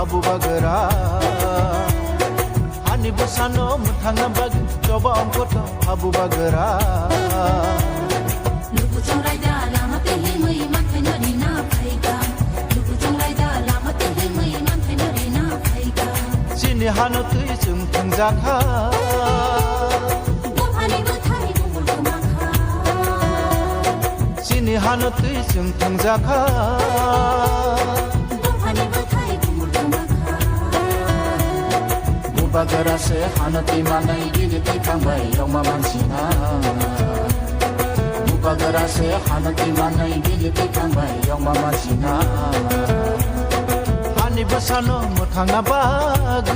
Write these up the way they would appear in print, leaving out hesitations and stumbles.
habu bagara hani busano muthanga bag coba ongkot habu bagara luku chongrai da lama te himai man thaina rina phaiga luku chongrai da lama te himai man thaina rina phaiga sini hanu tui sum thangjakha sini hanu tui sum thangjakha bagara se hanati manai gini te kambai yoma mansina bagara se hanati manai gini te kambai yoma mansina hani basano muthanga bag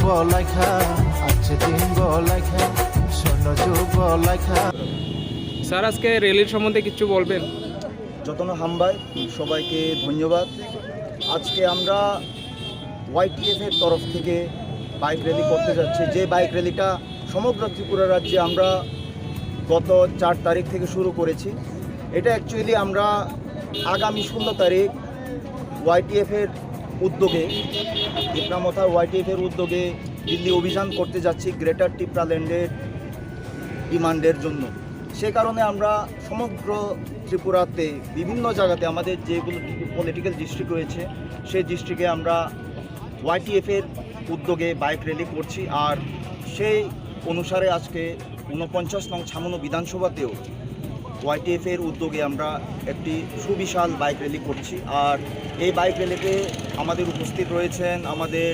বলাইখা আছে দিন বলাইখা শোনো যুগ বলাইখা sir আজকে র্যালির সম্বন্ধে কিছু বলবেন? যতন হামবাই সবাইকে ধন্যবাদ। আজকে আমরা YTF এর তরফ থেকে বাইক র্যালি করতে যাচ্ছি। যে বাইক র্যালিটা সমগ্র ত্রিপুরা রাজ্যে আমরা গত 4 তারিখ থেকে শুরু করেছি। এটা অ্যাকচুয়ালি আমরা আগামী 16 তারিখ YTF এর উদ্যোগে টিপ্রামথা YTF এর উদ্যোগে দিল্লি অভিযান করতে যাচ্ছি গ্রেটার টিপ্রাল্যান্ডের ডিমান্ডের জন্য। সে কারণে আমরা সমগ্র ত্রিপুরাতে বিভিন্ন জায়গাতে আমাদের যেগুলো পলিটিক্যাল ডিস্ট্রিক্ট রয়েছে সেই ডিস্ট্রিক্টে আমরা YTF এর উদ্যোগে বাইক র্যালি করছি। আর সেই অনুসারে আজকে 49 নং ছামনু বিধানসভাতেও YTF এর উদ্যোগে আমরা একটি সুবিশাল বাইক র্যালি করছি। আর এই বাইক র্যালিতে আমাদের উপস্থিত রয়েছেন আমাদের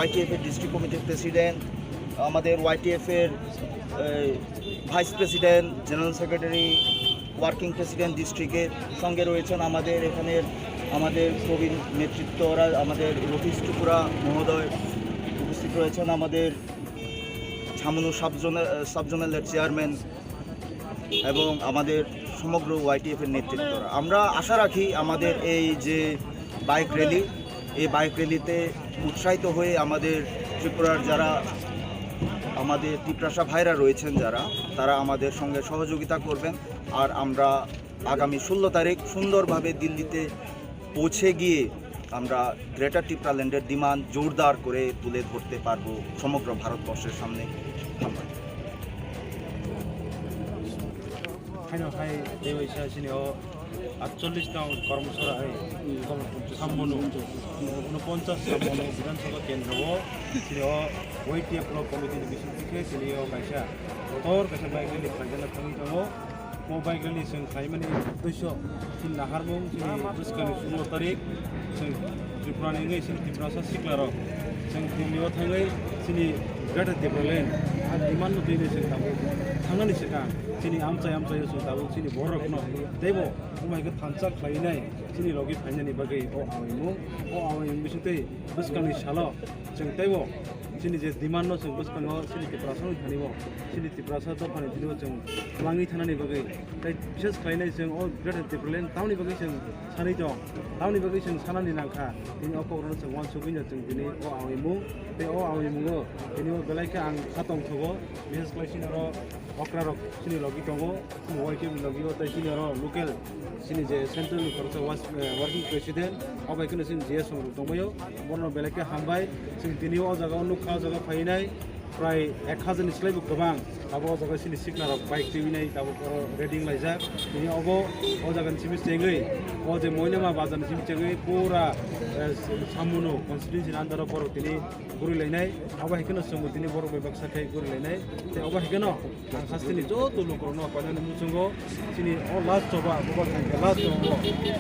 YTF এর ডিস্ট্রিক্ট কমিটির প্রেসিডেন্ট, আমাদের YTF এর vice president, general secretary, working president ডিস্ট্রিক্টের সঙ্গে রয়েছেন আমাদের এখানের আমাদের প্রবীণ নেতৃত্বরা, আমাদের রফিজ ত্রিপুরা মহোদয় উপস্থিত রয়েছেন, আমাদের ছামনু সাবজোনালের চেয়ারম্যান এবং আমাদের সমগ্র YTF এর নেতৃত্বরা। আমরা আশা রাখি আমাদের এই যে বাইক র্যালি, এই বাইক র্যালিতে উৎসাহিত হয়ে আমাদের ত্রিপুরার যারা আমাদের টিপ্রাসা ভাইরা রয়েছেন তারা আমাদের সঙ্গে সহযোগিতা করবেন। আর আমরা আগামী 16 তারিখ সুন্দরভাবে দিল্লিতে পৌঁছে গিয়ে আমরা গ্রেটার টিপ্রাল্যান্ডের ডিমান্ড জোরদার করে তুলে ধরতে পারবো সমগ্র ভারতবর্ষের সামনে। হাই দেবাইসা সিনিও 48 নং কর্মশালা সামনু 49 সামনু বিধানসভা কেন্দ্র সিনিও YTF ব্লক কমিটিनि बिसुंथिके सिनियो कायसा गथर कायसा बाइक रेलि खालामना थाङै दङ। बे बाइक रेलि जों खालामनायनि उद्देश्य जों नाहारमुं जोंनि बोसोरनि 16 तारिख जों त्रिपुरानि जों त्रिपुरासा सिक्लाराव जों दिल्लीयाव थाङै जोंनि ग्रेटार टिप्रालेन्ड आरो डिमान्ड दैनो जों थांनानै सिगां जोंनि आमचायाव जों दाबो जोंनि बर'फोरनो दैबो उमायखौ थांसा खालायनाय जोंनि लगि फायनायनि बागै आवायमुं बिसुंथै बोसोरनि सालाव जों दैबो जोंनि जे डिमान्ड जों बोसोराव जोंनि टिप्रासानि थानिबो जोंनि टिप्रासा दफानि दिनो जों फालांगि थानानै बागै बिसेस खालायनाय जों ग्रेटार टिप्रालेन्ड टाउननि बागै जों सानै दं। टाउननि बागै जों सानानि नांखा दिनै अक'ग्राव जों वान सौगैनो जों दिनै आवायमुं बे आवायमुङो दिनै बेलायखौ आं खाथं थगो बिसेस खालायसिनो अक्रारक सिनि लगि दङ YTF लगि सिनि लकेल सिनि जे सेन्ट्रेल खरसा वार्किं प्रेसिडेन्ट अबायखौनो जों JS दंबायो बरनो बेलायखौ हामबाय। जों दिनै अ जायगायाव नुखा जायगा फैनाय प्राय 1000 निस्लायबो गोबां दाबो अ जायगा सिनि सिक्लाराव बाइक टिभिनाय दाबो रेडिं लायजाक दिनै अबो अ जायगानि सिबि चेङै अ जे मयनामा बाजारनि सिबि चेङै पुरा सामुनु कन्स्टिट्युन्सिनि आन्दाराव बर' दिनै गुरैलायनाय अबायखौनो जों दिनै बर' बेबाक साखाय गुरैलायनाय ते अबायखौनो आं खास्तिनि जत लोकरनो पानानि मुसुंगो सिनि अ लास्ट जबा गोबां थांगे लास्ट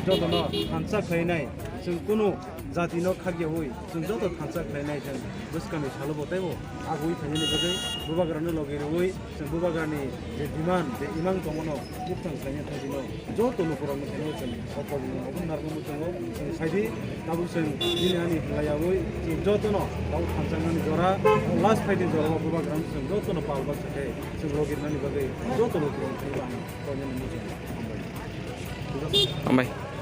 जतनो हानसा खायनाय जों कुनु जातिनो खागिया होय जों जत हानसा खायनाय जों बोसकानि सालो बतायबो आगुइ फायनायनि बागै बुबाग्रानो लगेरो होय जों बुबाग्रानि जे डिमान्ड जे इमां दङनो मुक्तां खायनाय थादिनो जत लोकरनो थानो जों अकबनो अबन नारगो मुसुंगो जों साइदि दाबु जों दिनानि लाया होय जों जतनो दाउ हानसांनानि जरा लास्ट फाइदिन जरा बुबाग्रानो जों जतनो पालबा साथे जों लगेरनानि बागै जत लोकरनो थानो आं